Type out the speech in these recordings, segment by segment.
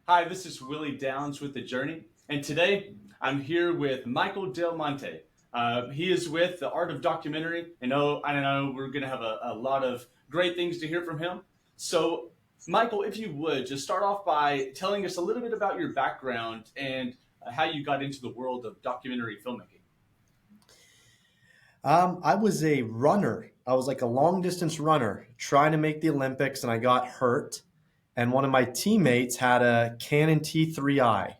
Hi, this is Willie Downs with The Journey, and today I'm here with Michael Del Monte. He is with the Art of Documentary, and I know we're going to have a lot of great things to hear from him. So, Michael, if you would, just start off by telling us a little bit about your background and how you got into the world of documentary filmmaking. I was a runner. I was like a long distance runner trying to make the Olympics, and I got hurt. And one of my teammates had a Canon T3i.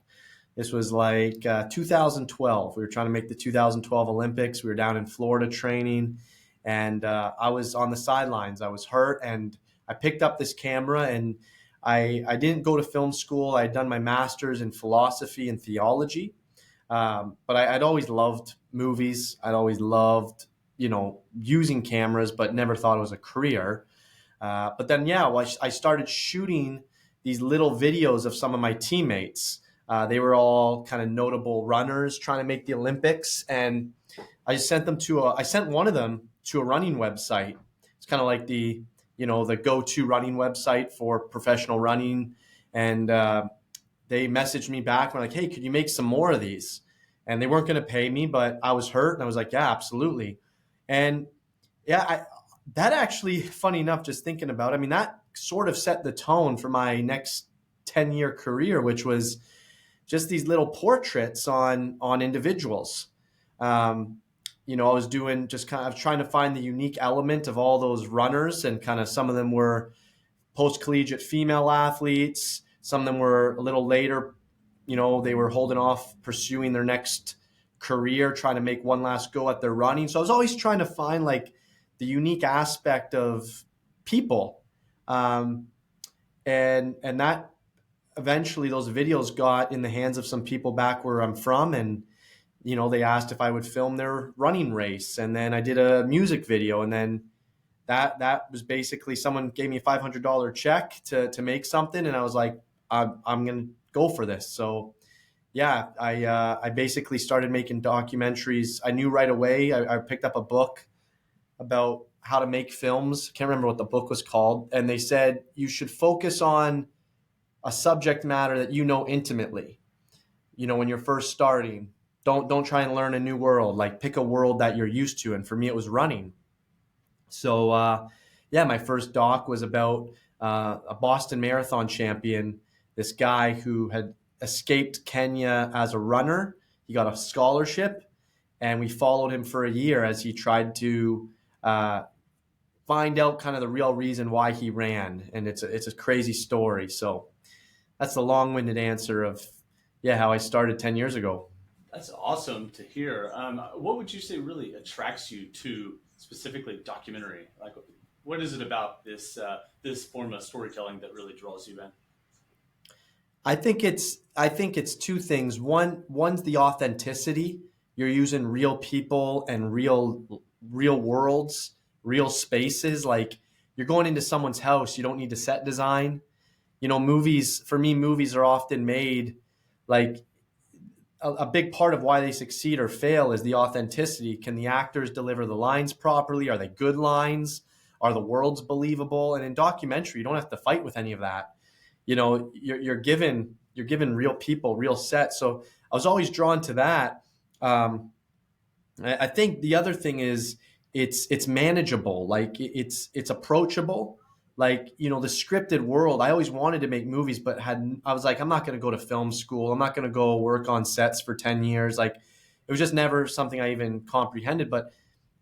This was like 2012. We were trying to make the 2012 Olympics. We were down in Florida training, and I was on the sidelines. I was hurt, and I picked up this camera, and I didn't go to film school. I had done my master's in philosophy and theology. But I'd always loved movies. I'd always loved, using cameras, but never thought it was a career. But then, yeah, well, I started shooting these little videos of some of my teammates. They were all kind of notable runners trying to make the Olympics, and I sent one of them to a running website. It's kind of like the go-to running website for professional running, and they messaged me back and were like, "Hey, could you make some more of these?" And they weren't going to pay me, but I was hurt, and I was like, "Yeah, absolutely." And yeah, that actually, funny enough, just thinking about it, I mean, that sort of set the tone for my next 10-year career, which was just these little portraits on individuals. I was doing just kind of trying to find the unique element of all those runners, and kind of some of them were post-collegiate female athletes. Some of them were a little later, they were holding off pursuing their next career, trying to make one last go at their running. So I was always trying to find like the unique aspect of people. Um, and that eventually those videos got in the hands of some people back where I'm from. And, they asked if I would film their running race. And then I did a music video, and then that was basically someone gave me a $500 check to make something, and I was like, I'm gonna go for this. So yeah, I basically started making documentaries. I knew right away. I picked up a book about how to make films. Can't remember what the book was called, and they said you should focus on a subject matter that you know intimately. When you're first starting, don't try and learn a new world. Like, pick a world that you're used to, and for me, it was running. So, yeah, my first doc was about a Boston Marathon champion, this guy who had escaped Kenya as a runner. He got a scholarship, and we followed him for a year as he tried to find out kind of the real reason why he ran. And it's a crazy story. So that's the long-winded answer of, yeah, how I started 10 years ago. That's awesome to hear. What would you say really attracts you to specifically documentary? Like, what is it about this form of storytelling that really draws you in? I think it's two things. One's the authenticity. You're using real people and real worlds, real spaces. Like, you're going into someone's house. You don't need to set design. Movies, for me, movies are often made like a big part of why they succeed or fail is the authenticity. Can the actors deliver the lines properly? Are they good lines? Are the worlds believable? And in documentary, you don't have to fight with any of that. You're given real people, real sets. So I was always drawn to that. I think the other thing is it's manageable. Like, it's approachable. Like, the scripted world. I always wanted to make movies, but I was like, I'm not going to go to film school. I'm not going to go work on sets for 10 years. Like, it was just never something I even comprehended. But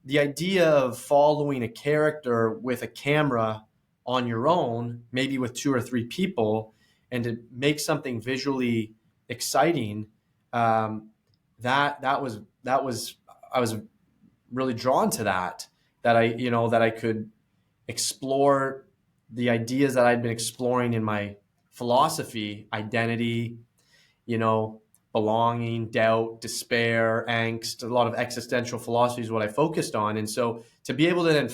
the idea of following a character with a camera on your own, maybe with two or three people, and to make something visually exciting, that was I was really drawn to that. That I could explore the ideas that I'd been exploring in my philosophy, identity, you know, belonging, doubt, despair, angst. A lot of existential philosophy is what I focused on. And so to be able to then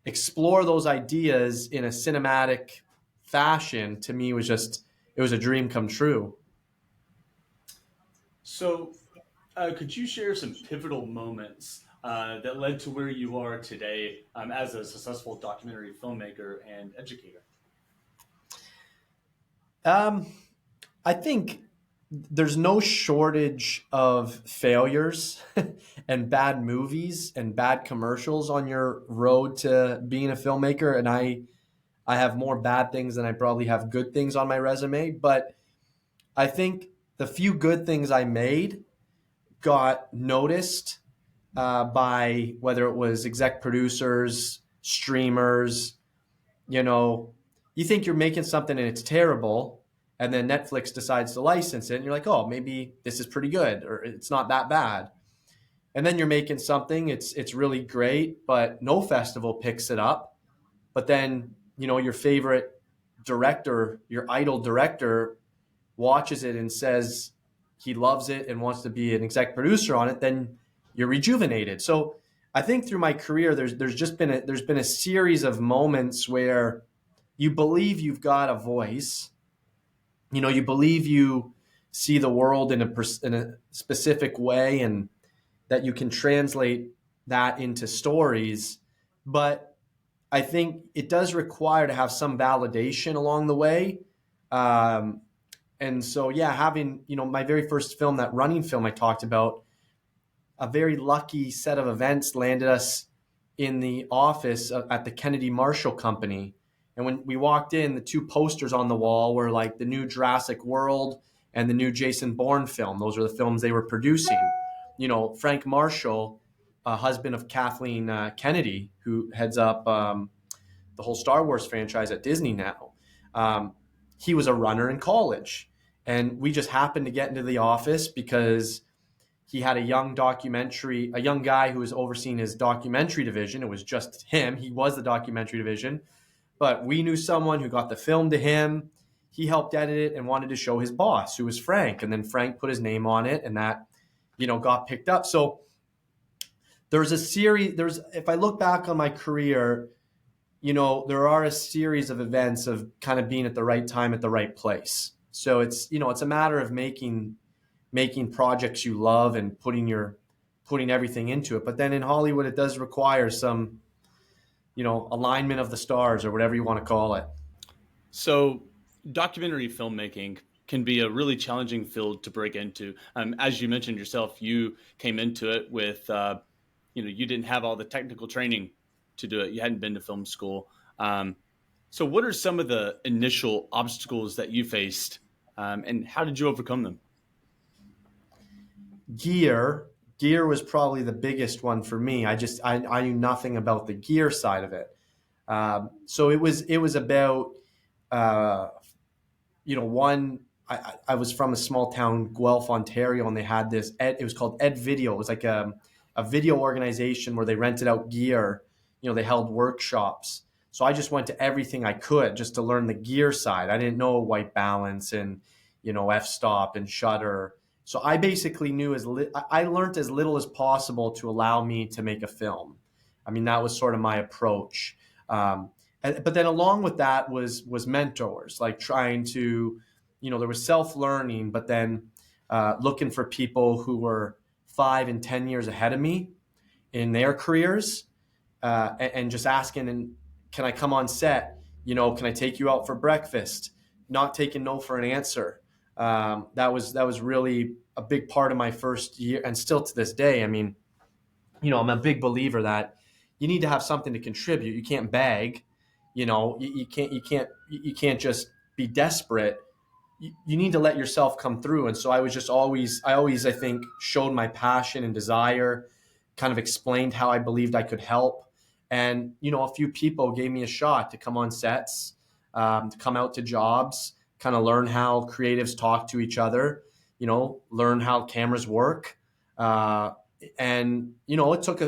explore those ideas in a cinematic fashion, to me, it was a dream come true. So, could you share some pivotal moments that led to where you are today as a successful documentary filmmaker and educator? I think there's no shortage of failures and bad movies and bad commercials on your road to being a filmmaker. And I have more bad things than I probably have good things on my resume. But I think the few good things I made got noticed by whether it was exec producers, streamers. You know, you think you're making something and it's terrible, and then Netflix decides to license it, and you're like, oh, maybe this is pretty good, or it's not that bad. And then you're making something, it's really great, but no festival picks it up. But then, your favorite director, your idol director, watches it and says he loves it and wants to be an exec producer on it, then you're rejuvenated. So I think through my career, there's been a series of moments where you believe you've got a voice. You believe you see the world in a specific way, and that you can translate that into stories. But I think it does require to have some validation along the way. And so, yeah, having, my very first film, that running film I talked about, a very lucky set of events landed us in the office at the Kennedy Marshall Company. And when we walked in, the two posters on the wall were like the new Jurassic World and the new Jason Bourne film. Those are the films they were producing. Frank Marshall, husband of Kathleen Kennedy, who heads up the whole Star Wars franchise at Disney now. He was a runner in college. And we just happened to get into the office because he had a young guy who was overseeing his documentary division. It was just him. He was the documentary division. But we knew someone who got the film to him. He helped edit it and wanted to show his boss, who was Frank. And then Frank put his name on it, and that, got picked up. So if I look back on my career, there are a series of events of kind of being at the right time at the right place. So it's a matter of making projects you love and putting everything into it. But then in Hollywood, it does require some, alignment of the stars, or whatever you want to call it. So, documentary filmmaking can be a really challenging field to break into. As you mentioned yourself, you came into it with, you didn't have all the technical training to do it. You hadn't been to film school. So what are some of the initial obstacles that you faced, and how did you overcome them? Gear was probably the biggest one for me. I knew nothing about the gear side of it. So it was about, one, I was from a small town, Guelph, Ontario, and they had this, it was called Ed Video. It was like a video organization where they rented out gear. They held workshops. So I just went to everything I could just to learn the gear side. I didn't know white balance and, f-stop and shutter. So I basically I learned as little as possible to allow me to make a film. I mean, that was sort of my approach. But then along with that was mentors, like trying to, there was self-learning, but then looking for people who were 5 and 10 years ahead of me in their careers, and just asking, and can I come on set? Can I take you out for breakfast? Not taking no for an answer. That was really a big part of my first year, and still to this day. I mean, I'm a big believer that you need to have something to contribute. You can't beg. You can't just be desperate. You need to let yourself come through. And so I always, I think, showed my passion and desire, kind of explained how I believed I could help. And, a few people gave me a shot to come on sets, to come out to jobs, kind of learn how creatives talk to each other, learn how cameras work. And, it took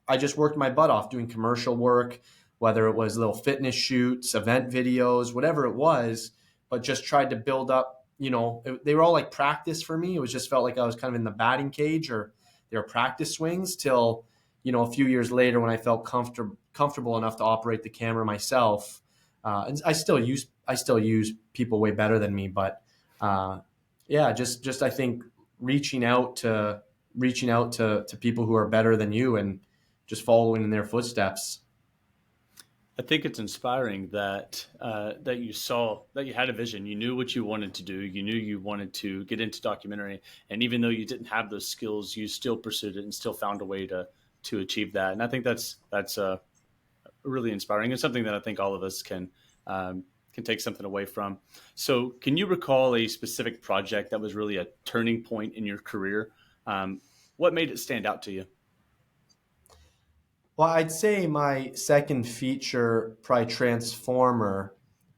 I just worked my butt off doing commercial work, whether it was little fitness shoots, event videos, whatever it was, but just tried to build up, they were all like practice for me. It was just felt like I was kind of in the batting cage, or they were practice swings, till, a few years later when I felt comfortable enough to operate the camera myself. And I still use people way better than me, but yeah, just I think reaching out to people who are better than you and just following in their footsteps. I think it's inspiring that that you saw that you had a vision. You knew what you wanted to do. You knew you wanted to get into documentary, and even though you didn't have those skills, you still pursued it and still found a way to achieve that. And I think that's really inspiring and something that I think all of us can take something away from. So, can you recall a specific project that was really a turning point in your career? What made it stand out to you? Well, I'd say my second feature, probably Transformer,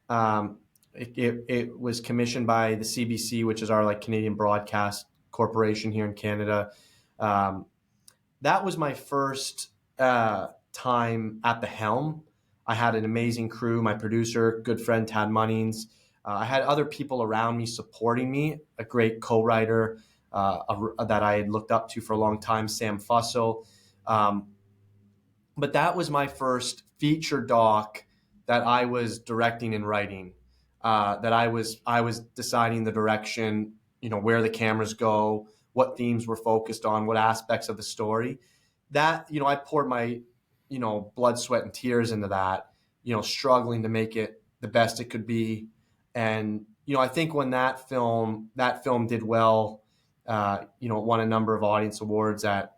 um, it was commissioned by the CBC, which is our like Canadian Broadcast Corporation here in Canada. Um, that was my first time at the helm. I had an amazing crew, my producer, good friend Tad Munnings. I had other people around me supporting me, a great co-writer that I had looked up to for a long time, Sam Fussell. Um, but that was my first feature doc that I was directing and writing. That I was deciding the direction, where the cameras go, what themes were focused on, what aspects of the story. That I poured my blood, sweat, and tears into that. Struggling to make it the best it could be, and I think when that film did well, it won a number of audience awards at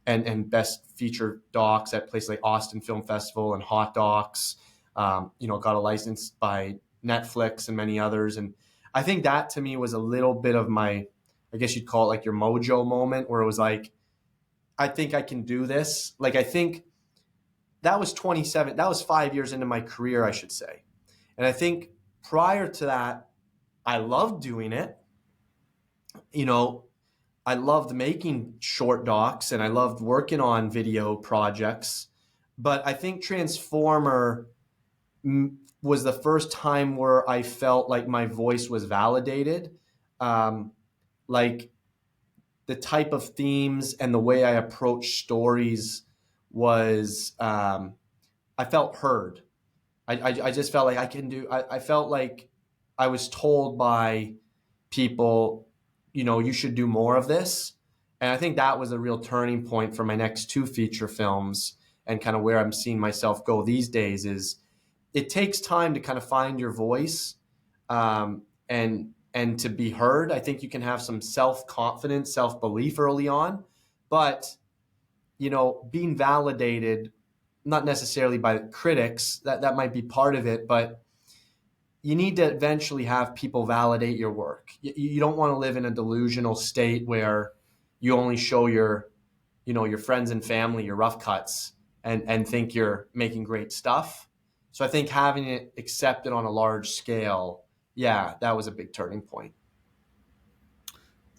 and best feature docs at places like Austin Film Festival and Hot Docs. Got a license by Netflix and many others. And I think that to me was a little bit of my, I guess you'd call it like your mojo moment, where it was like, I think I can do this. Like, I think that was 27, that was 5 years into my career, I should say. And I think prior to that, I loved doing it. You know, I loved making short docs and I loved working on video projects. But I think Transformer was the first time where I felt like my voice was validated. Um, like the type of themes and the way I approach stories was, I felt heard. I just felt like I can do, I felt like I was told by people, you should do more of this. And I think that was a real turning point for my next two feature films, and kind of where I'm seeing myself go these days is it takes time to kind of find your voice, and to be heard. I think you can have some self-confidence, self-belief early on, but being validated, not necessarily by critics, that might be part of it, but you need to eventually have people validate your work. You don't want to live in a delusional state where you only show your friends and family your rough cuts and think you're making great stuff. So I think having it accepted on a large scale, yeah, that was a big turning point.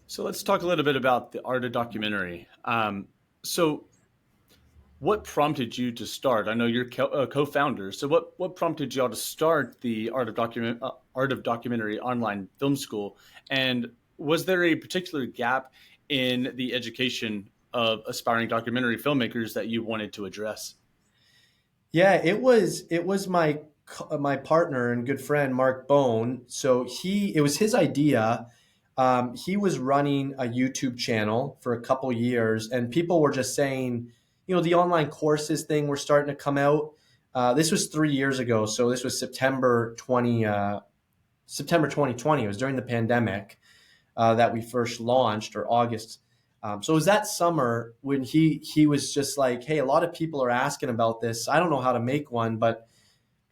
So let's talk a little bit about the art of documentary. So what prompted you to start? I know you're co-founder. So what prompted y'all to start the art of documentary online film school? And was there a particular gap in the education of aspiring documentary filmmakers that you wanted to address? Yeah, it was my partner and good friend Mark Bone. So it was his idea. He was running a YouTube channel for a couple years, and people were just saying, the online courses thing were starting to come out. This was 3 years ago, so this was September 2020. It was during the pandemic that we first launched, or August. So it was that summer when he was just like, hey, a lot of people are asking about this. I don't know how to make one, but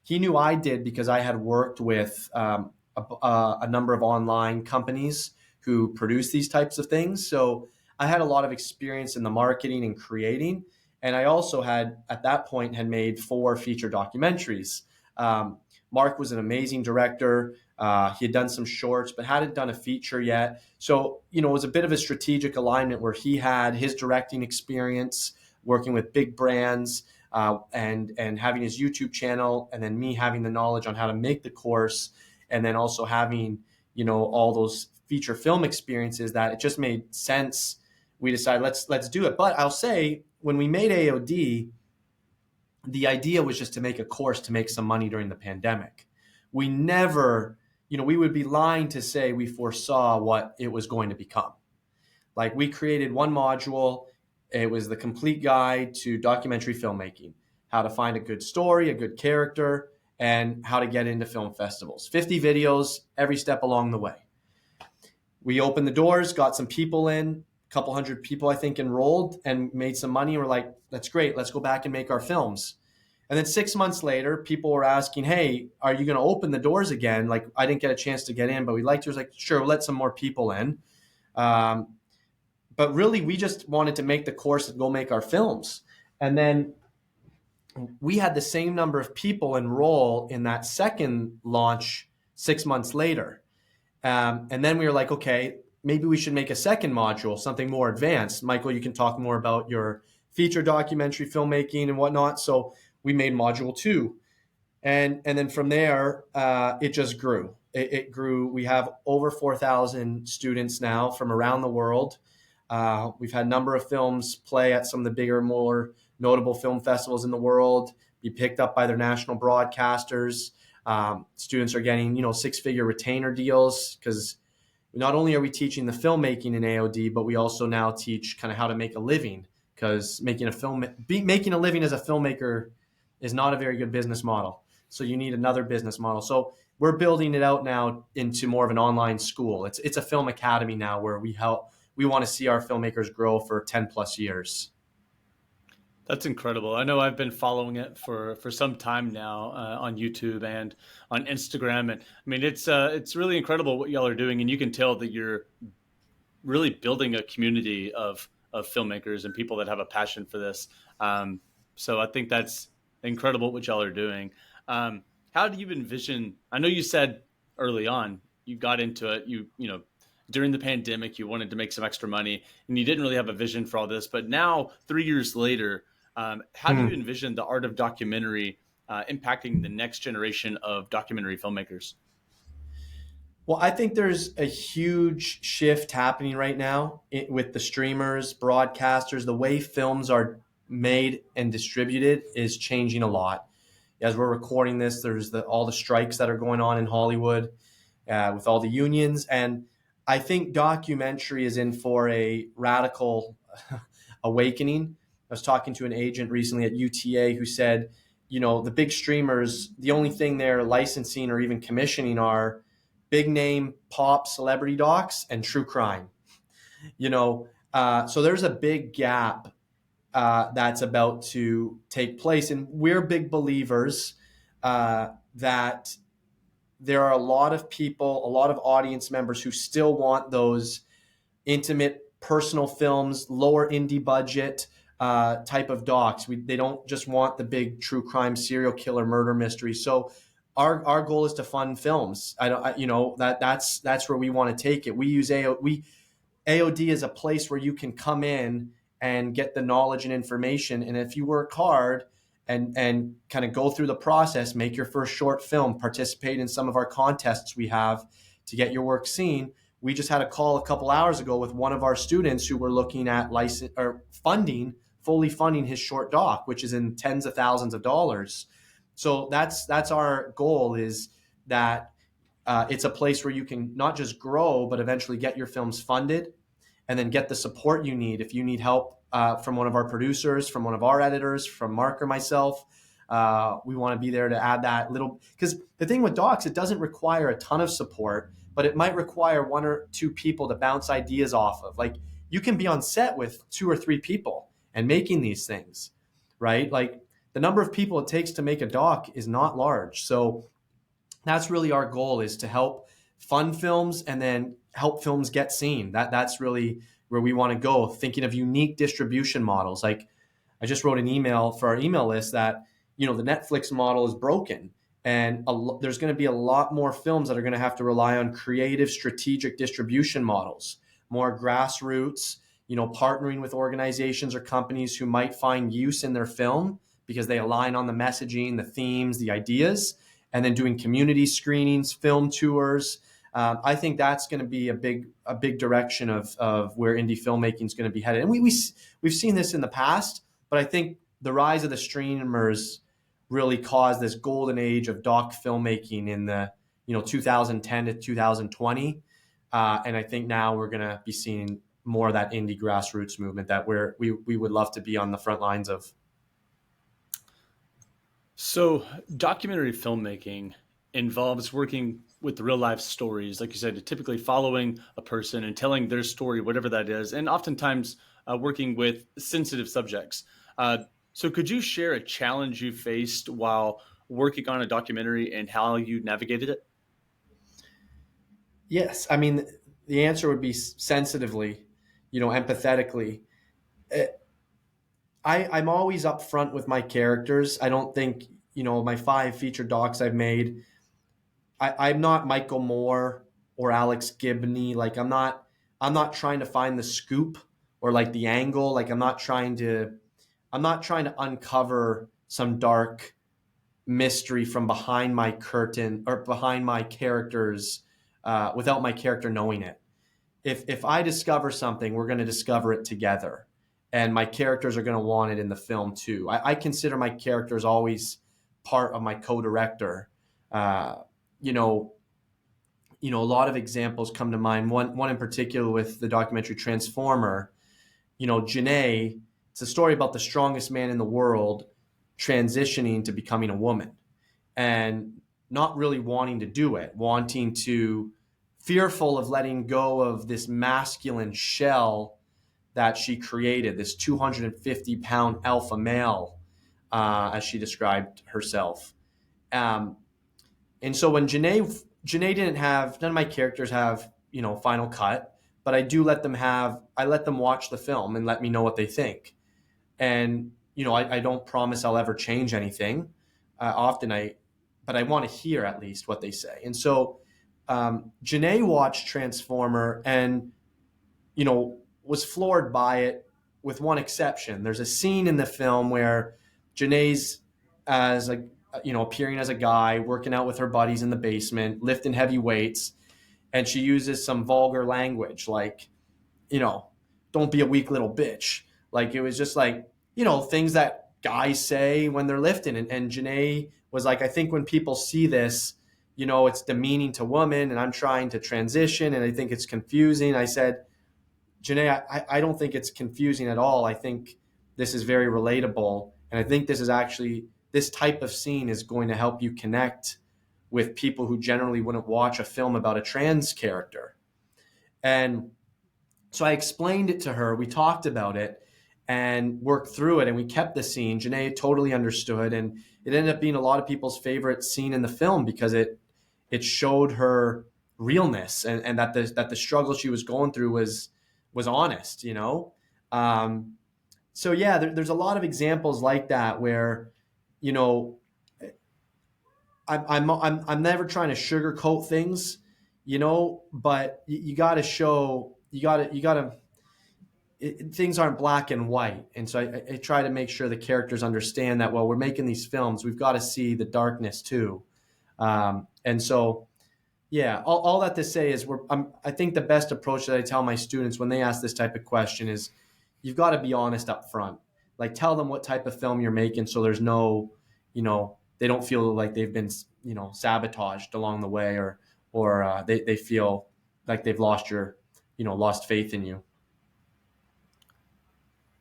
he knew I did because I had worked with a number of online companies who produce these types of things. So I had a lot of experience in the marketing and creating. And I also at that point, had made 4 feature documentaries. Mark was an amazing director. He had done some shorts, but hadn't done a feature yet. So, it was a bit of a strategic alignment where he had his directing experience working with big brands, and having his YouTube channel, and then me having the knowledge on how to make the course, and then also having, all those feature film experiences, that it just made sense. We decided let's do it. But I'll say, when we made AOD, the idea was just to make a course to make some money during the pandemic. We never, we would be lying to say we foresaw what it was going to become. Like, we created one module. It was the complete guide to documentary filmmaking. how to find a good story, a good character, and how to get into film festivals. 50 videos every step along the way. We opened the doors, got some people in, a couple hundred people, I think, enrolled and made some money. We're like, that's great. Let's go back and make our films. And then 6 months later, people were asking, hey, are you going to open the doors again? Like, I didn't get a chance to get in, but we'd like to. I was like, sure, we'll let some more people in. But really, we just wanted to make the course and go make our films. And then we had the same number of people enroll in that second launch 6 months later. And then we were like, okay, maybe we should make a second module, something more advanced. Michael, you can talk more about your feature documentary filmmaking and whatnot. So we made module 2. And then from there, it just grew. It grew. We have over 4,000 students now from around the world. We've had a number of films play at some of the bigger, more notable film festivals in the world, be picked up by their national broadcasters. Students are getting, 6-figure retainer deals because not only are we teaching the filmmaking in AOD, but we also now teach kind of how to make a living, because making a living as a filmmaker is not a very good business model. So you need another business model. So we're building it out now into more of an online school. It's a film academy now where we want to see our filmmakers grow for 10 plus years. That's incredible. I know I've been following it for some time now on YouTube and on Instagram, and I mean it's really incredible what y'all are doing, and you can tell that you're really building a community of filmmakers and people that have a passion for this. So I think that's incredible what y'all are doing. How do you envision? I know you said early on you got into it. During the pandemic, you wanted to make some extra money, and you didn't really have a vision for all this. But now, 3 years later, how do you envision the art of documentary impacting the next generation of documentary filmmakers? Well, I think there's a huge shift happening right now with the streamers, broadcasters. The way films are made and distributed is changing a lot. As we're recording this, there's all the strikes that are going on in Hollywood with all the unions. And I think documentary is in for a radical awakening. I was talking to an agent recently at UTA who said, the big streamers, the only thing they're licensing or even commissioning are big name pop celebrity docs and true crime. So there's a big gap that's about to take place. And we're big believers that there are a lot of people, a lot of audience members who still want those intimate personal films, lower indie budget type of docs. They don't just want the big true crime serial killer murder mystery. So our goal is to fund films. That's where we want to take it. We use AOD as a place where you can come in and get the knowledge and information. And if you work hard and kind of go through the process, make your first short film, participate in some of our contests we have to get your work seen. We just had a call a couple hours ago with one of our students who were looking at fully funding his short doc, which is in tens of thousands of dollars. So that's our goal, is that it's a place where you can not just grow, but eventually get your films funded and then get the support you need. If you need help from one of our producers, from one of our editors, from Mark or myself, we want to be there to add that little, because the thing with docs, it doesn't require a ton of support, but it might require 1 or 2 people to bounce ideas off of. Like, you can be on set with 2 or 3 people and making these things, right? Like, the number of people it takes to make a doc is not large. So that's really our goal, is to help fund films and then help films get seen. That's really where we want to go, thinking of unique distribution models. Like, I just wrote an email for our email list that, the Netflix model is broken. And there's going to be a lot more films that are going to have to rely on creative, strategic distribution models, more grassroots, partnering with organizations or companies who might find use in their film because they align on the messaging, the themes, the ideas, and then doing community screenings, film tours. I think that's going to be a big direction of where indie filmmaking is going to be headed. And we've seen this in the past, but I think the rise of the streamers really caused this golden age of doc filmmaking in the 2010 to 2020, and I think now we're going to be seeing more of that indie grassroots movement that we would love to be on the front lines of. So, documentary filmmaking involves working with real life stories, like you said, typically following a person and telling their story, whatever that is, and oftentimes working with sensitive subjects. Uh, so, could you share a challenge you faced while working on a documentary and how you navigated it? Yes, I mean the answer would be sensitively, empathetically. Eh, I'm always upfront with my characters. I don't think my 5 feature docs I've made. I'm not Michael Moore or Alex Gibney. Like I'm not trying to find the scoop or like the angle. Like I'm not trying to uncover some dark mystery from behind my curtain or behind my characters without my character knowing it. If I discover something, we're going to discover it together, and my characters are going to want it in the film too. I consider my characters always part of my co-director. Uh, you know, a lot of examples come to mind. One in particular with the documentary Transformer. Janae. It's a story about the strongest man in the world transitioning to becoming a woman and not really wanting to do it, wanting to, fearful of letting go of this masculine shell that she created, this 250-pound alpha male, as she described herself. Um, and so when Janae didn't have, none of my characters have, final cut, but I let them watch the film and let me know what they think. And I don't promise I'll ever change anything. Often but I want to hear at least what they say. And so Janae watched Transformer and was floored by it, with one exception. There's a scene in the film where Janae's as a appearing as a guy working out with her buddies in the basement, lifting heavy weights, and she uses some vulgar language like you know, don't be a weak little bitch. Like it was just like, things that guys say when they're lifting. And Janae was like, I think when people see this, it's demeaning to women and I'm trying to transition and I think it's confusing. I said, Janae, I don't think it's confusing at all. I think this is very relatable. And I think this type of scene is going to help you connect with people who generally wouldn't watch a film about a trans character. And so I explained it to her. We talked about it and worked through it, and we kept the scene. Janae totally understood, and it ended up being a lot of people's favorite scene in the film because it showed her realness and that the struggle she was going through was honest. So yeah, there's a lot of examples like that where you know I'm never trying to sugarcoat things, but you got to show you got to things aren't black and white. And so I try to make sure the characters understand that while we're making these films, we've got to see the darkness too. And so, yeah, all that to say is I think the best approach that I tell my students when they ask this type of question is you've got to be honest up front. Like tell them what type of film you're making so there's no, they don't feel like they've been, sabotaged along the way or they feel like they've lost faith in you.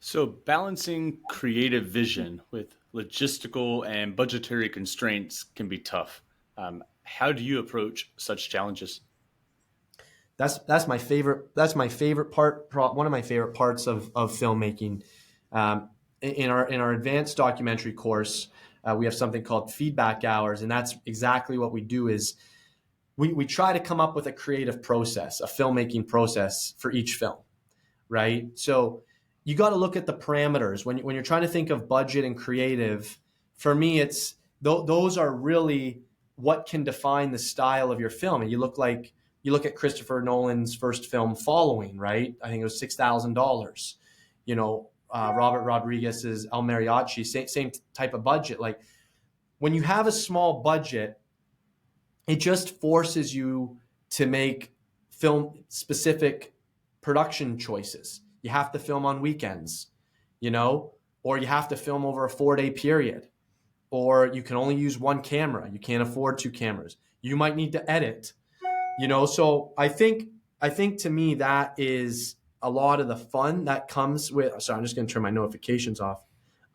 So, balancing creative vision with logistical and budgetary constraints can be tough. How do you approach such challenges? That's my favorite. That's my favorite part. One of my favorite parts of filmmaking. In our advanced documentary course, we have something called feedback hours, and that's exactly what we do. Is we try to come up with a creative process, a filmmaking process for each film, right? So you got to look at the parameters when you're trying to think of budget and creative. For me, it's those are really what can define the style of your film. And you look at Christopher Nolan's first film, Following, right? I think it was $6,000. Robert Rodriguez's El Mariachi, same type of budget. Like when you have a small budget, it just forces you to make film specific production choices. You have to film on weekends, or you have to film over a 4-day period, or you can only use one camera. You can't afford 2 cameras. You might need to edit, So I think to me that is a lot of the fun that comes with. Sorry, I'm just going to turn my notifications off.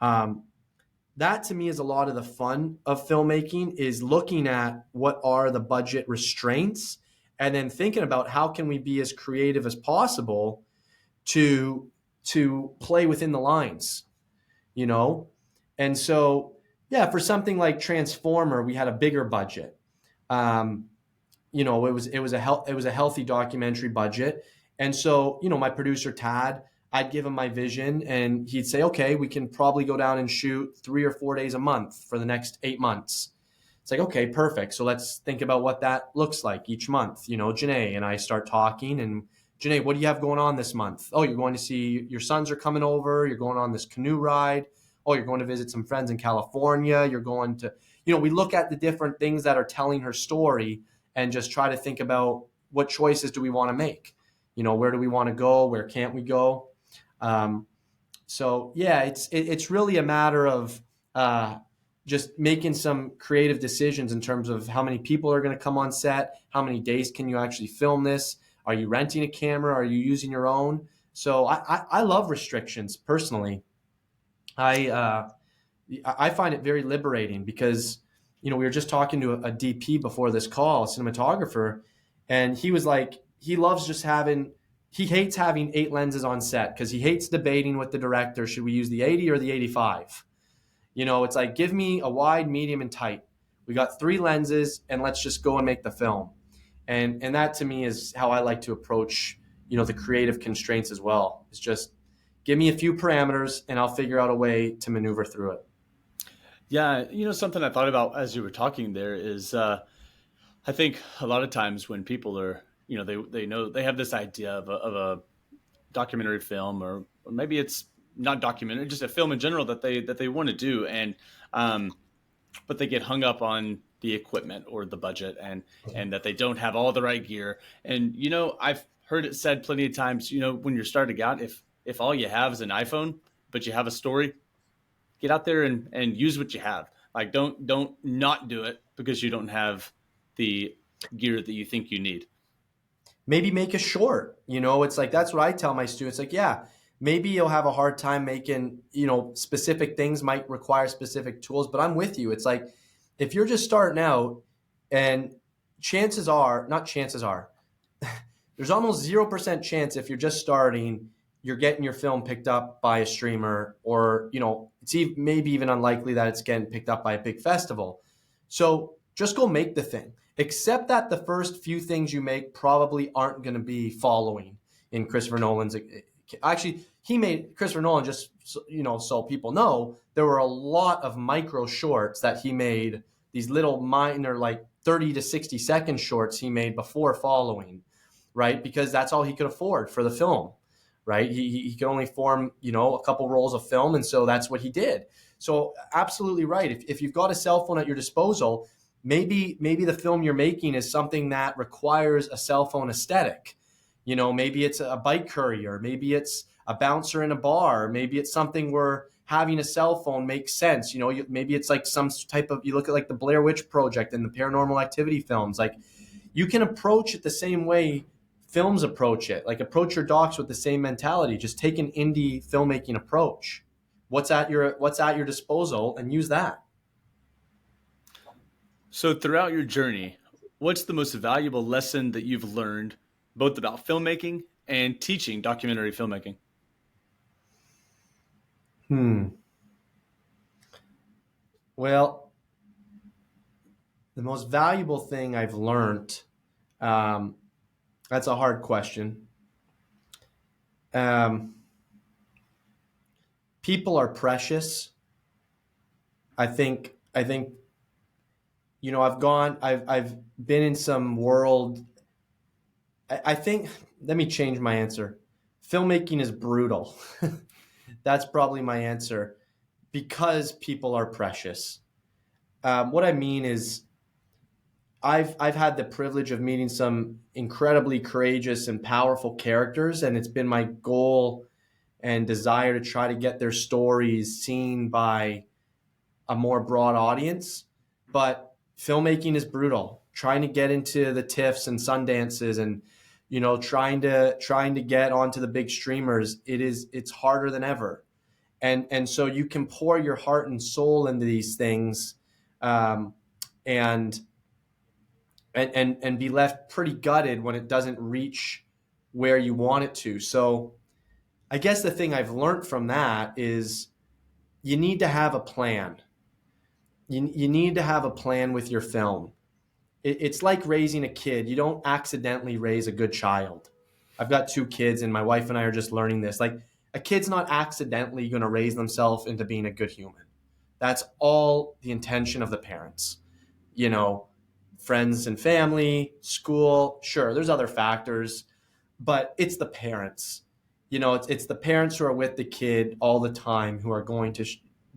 Um, that to me is a lot of the fun of filmmaking, is looking at what are the budget restraints and then thinking about how can we be as creative as possible to play within the lines, you know? And so, yeah, for something like Transformer, we had a bigger budget. Um, it was a healthy documentary budget. And so, my producer Tad, I'd give him my vision and he'd say, okay, we can probably go down and shoot 3 or 4 days a month for the next 8 months. It's like, okay, perfect. So let's think about what that looks like each month. Janae and I start talking, and Janae, what do you have going on this month? Oh, you're going to see your sons are coming over. You're going on this canoe ride. Oh, you're going to visit some friends in California. You're going to, we look at the different things that are telling her story and just try to think about what choices do we want to make? Where do we want to go? Where can't we go? Um, so yeah, it's really a matter of just making some creative decisions in terms of how many people are going to come on set, how many days can you actually film this? Are you renting a camera? Are you using your own? So I love restrictions personally. I I find it very liberating because, we were just talking to a DP before this call, a cinematographer, and he was like, he hates having 8 lenses on set because he hates debating with the director. Should we use the 80 or the 85? It's like, give me a wide, medium, and tight. We got 3 lenses and let's just go and make the film. And that to me is how I like to approach, the creative constraints as well. It's just give me a few parameters and I'll figure out a way to maneuver through it. Yeah, something I thought about as you were talking there is, I think a lot of times when people are, they know they have this idea of a documentary film, or maybe it's not documentary, just a film in general that they want to do, and but they get hung up on the equipment or the budget, and that they don't have all the right gear. And I've heard it said plenty of times, when you're starting out, if all you have is an iPhone, but you have a story, get out there and use what you have. Like, don't not do it because you don't have the gear that you think you need. Maybe make a short. It's like, that's what I tell my students. Like, yeah, maybe you'll have a hard time making, specific things might require specific tools, but I'm with you. It's like, if you're just starting out, and not chances are, there's almost 0% chance if you're just starting, you're getting your film picked up by a streamer, or, it's maybe even unlikely that it's getting picked up by a big festival. So just go make the thing. Except that the first few things you make probably aren't going to be following in Christopher Nolan's. Actually, he made Christopher Nolan, just so people know, there were a lot of micro shorts that he made, these little minor, like 30 to 60-second shorts he made before following, right? Because that's all he could afford for the film, right? He could only form, a couple rolls of film, and so that's what he did. So absolutely right. If you've got a cell phone at your disposal, maybe the film you're making is something that requires a cell phone aesthetic. Maybe it's a bike courier, maybe it's a bouncer in a bar, maybe it's something where having a cell phone makes sense. Maybe it's like some type of, you look at like the Blair Witch Project and the Paranormal Activity films. Like, you can approach it the same way films approach it. Like, approach your docs with the same mentality. Just take an indie filmmaking approach. What's at your disposal, and use that. So throughout your journey, what's the most valuable lesson that you've learned both about filmmaking and teaching documentary filmmaking? Well, the most valuable thing I've learned, that's a hard question. Um, People are precious. I think I've been in some world. I think, let me change my answer. Filmmaking is brutal. That's probably my answer, because people are precious. What I mean is, I've had the privilege of meeting some incredibly courageous and powerful characters, and it's been my goal and desire to try to get their stories seen by a more broad audience. But filmmaking is brutal. Trying to get into the TIFFs and Sundances, and trying to get onto the big streamers, it's harder than ever. and so you can pour your heart and soul into these things, um, and and be left pretty gutted when it doesn't reach where you want it to. So I guess the thing I've learned from that is you need to have a plan. You need to have a plan with your film. It's like raising a kid. You don't accidentally raise a good child. I've got 2 kids, and my wife and I are just learning this. Like, a kid's not accidentally going to raise themselves into being a good human. That's all the intention of the parents. You know, friends and family, school, sure, there's other factors, but it's the parents. It's the parents who are with the kid all the time who are going to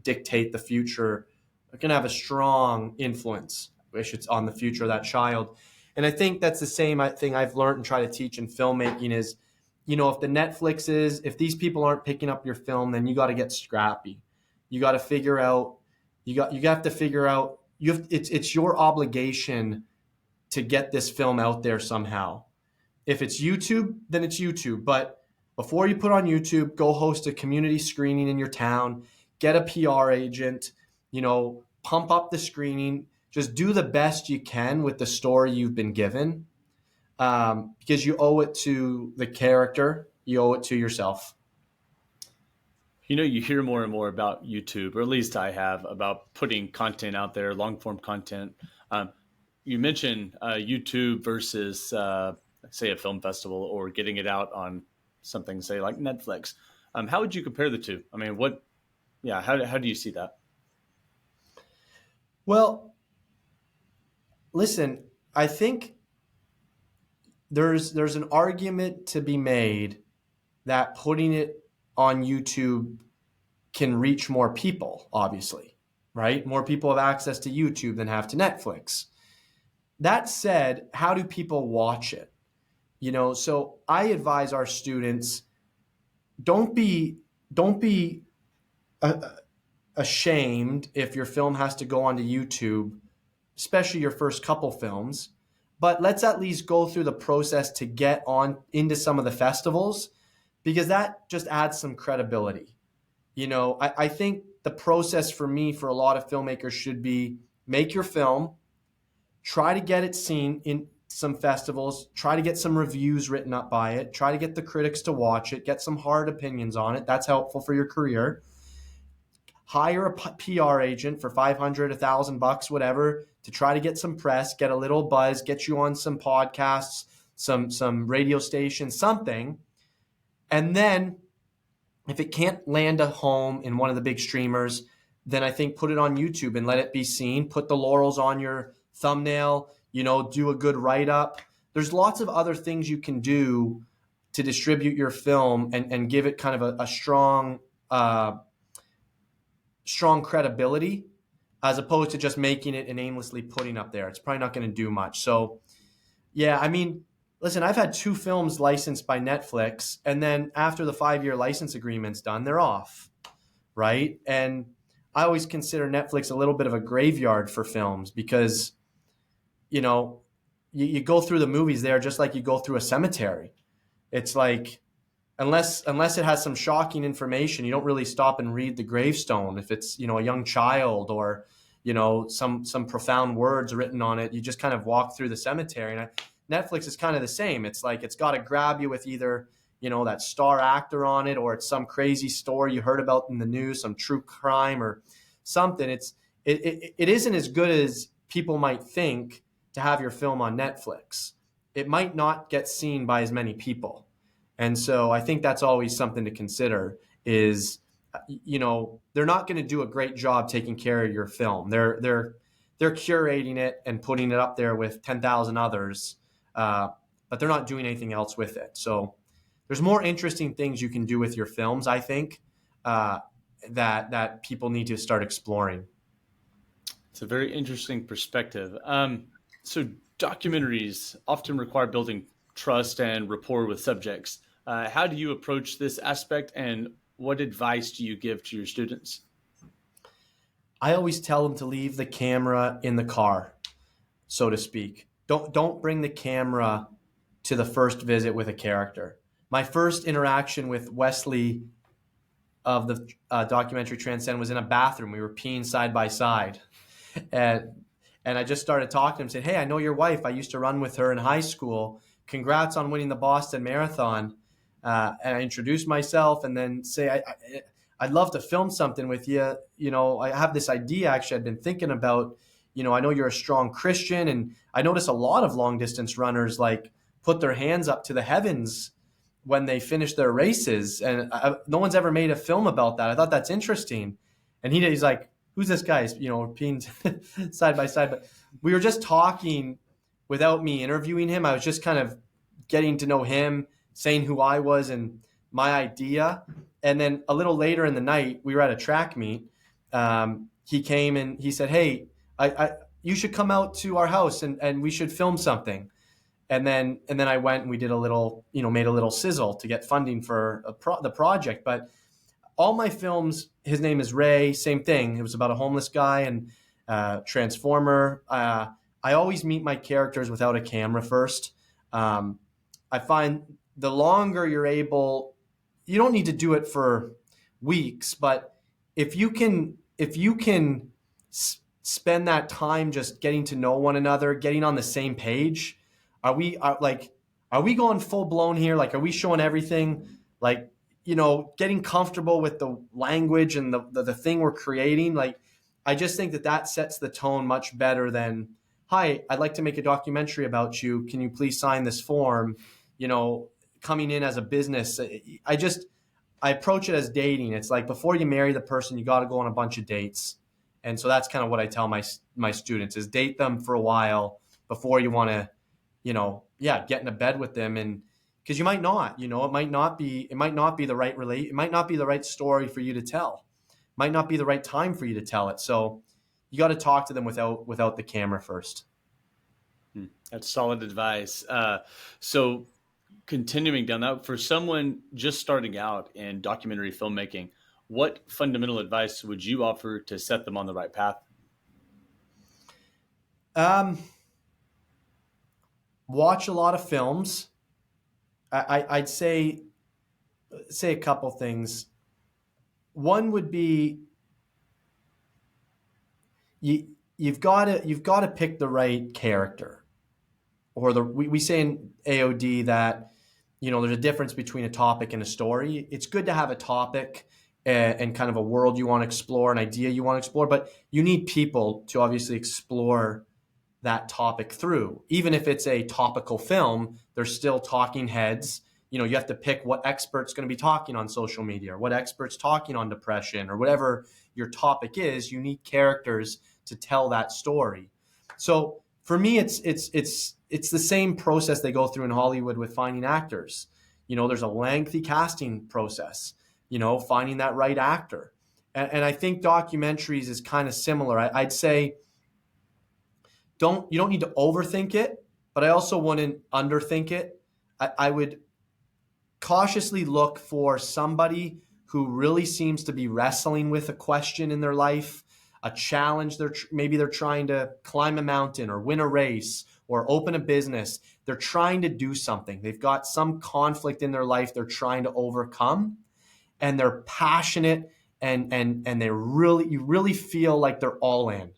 dictate the future, are going to have a strong influence on the future of that child. And I think that's the same thing I've learned and try to teach in filmmaking is, if these people aren't picking up your film, then you got to get scrappy. You got to figure out, you have to figure out, it's your obligation to get this film out there somehow. If it's YouTube, then it's YouTube. But before you put on YouTube, go host a community screening in your town, get a PR agent, pump up the screening, just do the best you can with the story you've been given, because you owe it to the character, you owe it to yourself. You hear more and more about YouTube, or at least I have, about putting content out there, long form content. You mentioned YouTube versus, say, a film festival, or getting it out on something, say, like Netflix. How would you compare the two? I mean, how do you see that? Well, listen, I think there's an argument to be made that putting it on YouTube can reach more people, obviously, right? More people have access to YouTube than have to Netflix. That said, how do people watch it? So I advise our students, don't be ashamed if your film has to go onto YouTube, especially your first couple films. But let's at least go through the process to get on into some of the festivals, because that just adds some credibility. I think the process for me, for a lot of filmmakers, should be make your film, try to get it seen in some festivals, try to get some reviews written up by it, try to get the critics to watch it, get some hard opinions on it. That's helpful for your career. Hire a PR agent for $500, $1,000, whatever, to try to get some press, get a little buzz, get you on some podcasts, some radio stations, something. And then if it can't land a home in one of the big streamers, then I think put it on YouTube and let it be seen. Put the laurels on your thumbnail, do a good write-up. There's lots of other things you can do to distribute your film and give it kind of a strong credibility, as opposed to just making it and aimlessly putting up there. It's probably not going to do much. So, yeah, I mean, listen, I've had 2 films licensed by Netflix, and then after the 5-year license agreement's done, they're off, right? And I always consider Netflix a little bit of a graveyard for films, because, you go through the movies there just like you go through a cemetery. It's like, unless it has some shocking information, you don't really stop and read the gravestone. If it's, a young child, or, some profound words written on it, you just kind of walk through the cemetery. And Netflix is kind of the same. It's like, it's got to grab you with either, that star actor on it, or it's some crazy story you heard about in the news, some true crime or something. It isn't as good as people might think to have your film on Netflix. It might not get seen by as many people. And so I think that's always something to consider is, they're not going to do a great job taking care of your film. They're curating it and putting it up there with 10,000 others, but they're not doing anything else with it. So there's more interesting things you can do with your films, I think, that people need to start exploring. It's a very interesting perspective. So documentaries often require building trust and rapport with subjects. How do you approach this aspect, and what advice do you give to your students? I always tell them to leave the camera in the car, so to speak. Don't bring the camera to the first visit with a character. My first interaction with Wesley of the documentary Transcend was in a bathroom. We were peeing side by side, and I just started talking to him. Said, "Hey, I know your wife. I used to run with her in high school. Congrats on winning the Boston Marathon." And I introduced myself, and then say, I'd love to film something with you. You know, I have this idea actually I've been thinking about. You know, I know you're a strong Christian, and I notice a lot of long distance runners like put their hands up to the heavens when they finish their races. And no one's ever made a film about that. I thought that's interesting. And he's like, who's this guy? You know, peeing side by side. But we were just talking without me interviewing him. I was just kind of getting to know him, saying who I was and my idea. And then a little later in the night, we were at a track meet. He came and he said, "Hey, you should come out to our house and we should film something." And then I went and we did a little, you know, made a little sizzle to get funding for the project. But all my films, his name is Ray, same thing. It was about a homeless guy and Transformer. I always meet my characters without a camera first. I find the longer you're able, you don't need to do it for weeks, but if you can spend that time just getting to know one another, getting on the same page. Are we going full blown here? Like, are we showing everything? Like, you know, getting comfortable with the language and the thing we're creating. Like, I just think that sets the tone much better than, "Hi, I'd like to make a documentary about you. Can you please sign this form?" You know, coming in as a business. I approach it as dating. It's like, before you marry the person, you got to go on a bunch of dates. And so that's kind of what I tell my students is date them for a while before you want to, you know, get into bed with them. And because you might not, you know, it might not be the right it might not be the right story for you to tell. It might not be the right time for you to tell it. So you got to talk to them without the camera first. That's solid advice. So continuing down that, for someone just starting out in documentary filmmaking, what fundamental advice would you offer to set them on the right path? Watch a lot of films. I'd say a couple things. One would be you've got to pick the right character, or we say in AOD that, you know, there's a difference between a topic and a story. It's good to have a topic and kind of a world you want to explore, an idea you want to explore, but you need people to obviously explore that topic through. Even if it's a topical film, there's still talking heads. You know, you have to pick what expert's going to be talking on social media, or what expert's talking on depression, or whatever your topic is. You need characters to tell that story. So for me, it's the same process they go through in Hollywood with finding actors. You know, there's a lengthy casting process, you know, finding that right actor. And I think documentaries is kind of similar. I'd say you don't need to overthink it, but I also wouldn't underthink it. I would cautiously look for somebody who really seems to be wrestling with a question in their life, a challenge. Maybe they're trying to climb a mountain or win a race or open a business. They're trying to do something. They've got some conflict in their life they're trying to overcome, and they're passionate and you really feel like they're all in.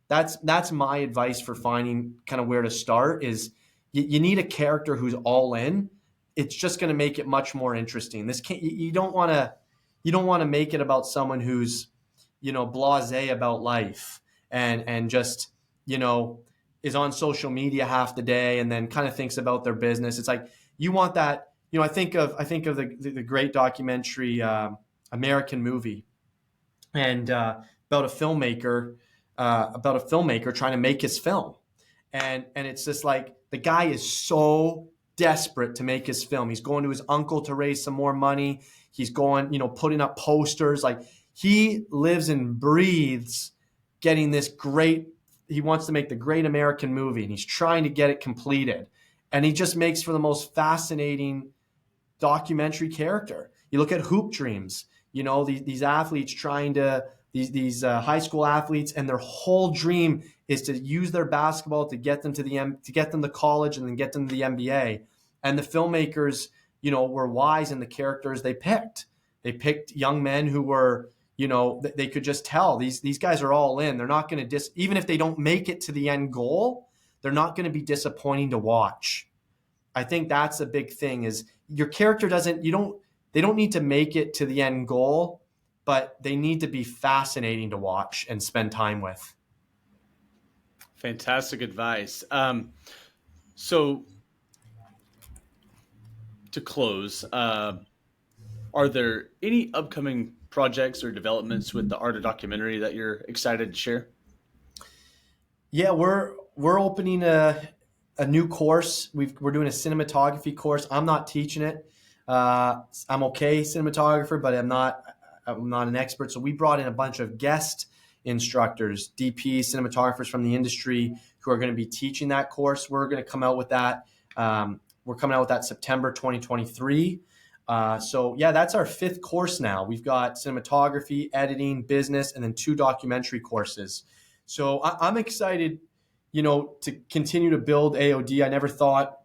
That's my advice for finding kind of where to start is you need a character who's all in. It's just going to make it much more interesting. You don't want to make it about someone who's, you know, blasé about life and just, you know, is on social media half the day and then kind of thinks about their business. It's like, you want that, you know, I think of the great documentary, American Movie, and about a filmmaker trying to make his film. And it's just like, the guy is so desperate to make his film. He's going to his uncle to raise some more money. He's going, you know, putting up posters. Like, he lives and breathes getting this great, he wants to make the great American movie, and he's trying to get it completed. And he just makes for the most fascinating documentary character. You look at Hoop Dreams, you know, these athletes trying to, these high school athletes, and their whole dream is to use their basketball to get them to college and then get them to the NBA. And the filmmakers, you know, were wise in the characters they picked. They picked young men who were, they could just tell these guys are all in. They're not going to even if they don't make it to the end goal, they're not going to be disappointing to watch. I think that's a big thing is your character they don't need to make it to the end goal, but they need to be fascinating to watch and spend time with. Fantastic advice. So to close, are there any upcoming projects or developments with the art of documentary that you're excited to share? Yeah, we're opening a new course. We're doing a cinematography course. I'm not teaching it. I'm okay cinematographer, but I'm not an expert. So we brought in a bunch of guest instructors, DPs, cinematographers from the industry who are going to be teaching that course. We're going to come out with that. We're coming out with that September 2023. So yeah, that's our 5th course now. We've got cinematography, editing, business, and then 2 documentary courses. So I'm excited, to continue to build AOD. I never thought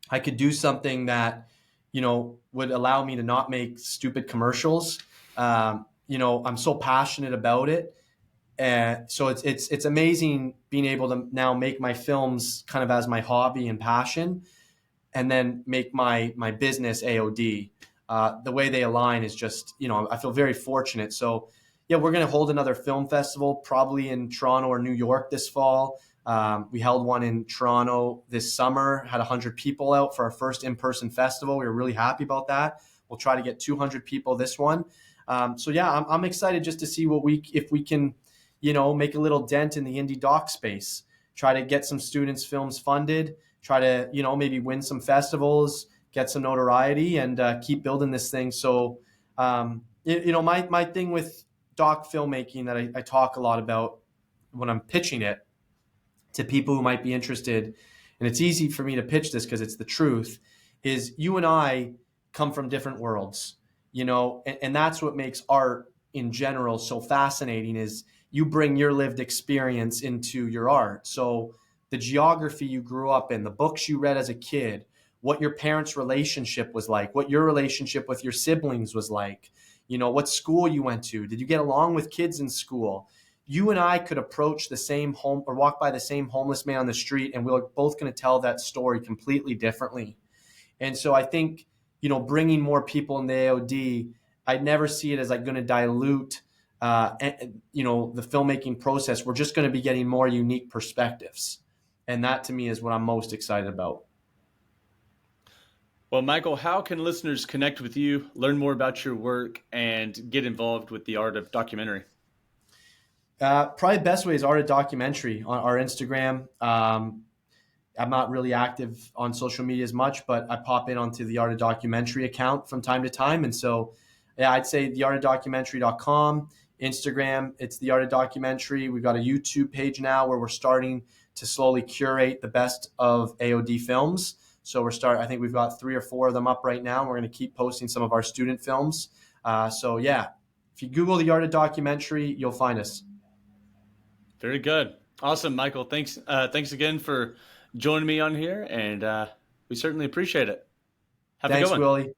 I could do something that, would allow me to not make stupid commercials. I'm so passionate about it. And so it's amazing being able to now make my films kind of as my hobby and passion, and then make my business AOD. The way they align is just, I feel very fortunate. So yeah, we're going to hold another film festival probably in Toronto or New York this fall. We held one in Toronto this summer, had 100 people out for our first in-person festival. We were really happy about that. We'll try to get 200 people this one. So yeah, I'm excited just to see if we can, make a little dent in the indie doc space, try to get some students' films funded, try to, maybe win some festivals, get some notoriety, and keep building this thing. So, my thing with doc filmmaking that I talk a lot about when I'm pitching it to people who might be interested, and it's easy for me to pitch this because it's the truth, is you and I come from different worlds, and that's what makes art in general so fascinating is you bring your lived experience into your art. So the geography you grew up in, the books you read as a kid, what your parents' relationship was like, what your relationship with your siblings was like, what school you went to, did you get along with kids in school? You and I could approach the same home or walk by the same homeless man on the street, and we're both going to tell that story completely differently. And so I think, bringing more people in the AOD, I'd never see it as like going to dilute, the filmmaking process. We're just going to be getting more unique perspectives. And that to me is what I'm most excited about. Well, Michael, how can listeners connect with you, learn more about your work, and get involved with the art of documentary? Probably the best way is Art of Documentary on our Instagram. I'm not really active on social media as much, but I pop in onto the Art of Documentary account from time to time. And so, yeah, I'd say theartofdocumentary.com, Instagram, it's the Art of Documentary. We've got a YouTube page now where we're starting to slowly curate the best of AOD films. So I think we've got 3 or 4 of them up right now. We're going to keep posting some of our student films. So yeah, if you Google the Art of Documentary, you'll find us. Very good. Awesome, Michael. Thanks again for joining me on here, and we certainly appreciate it. Have a Thanks, good one. Willie.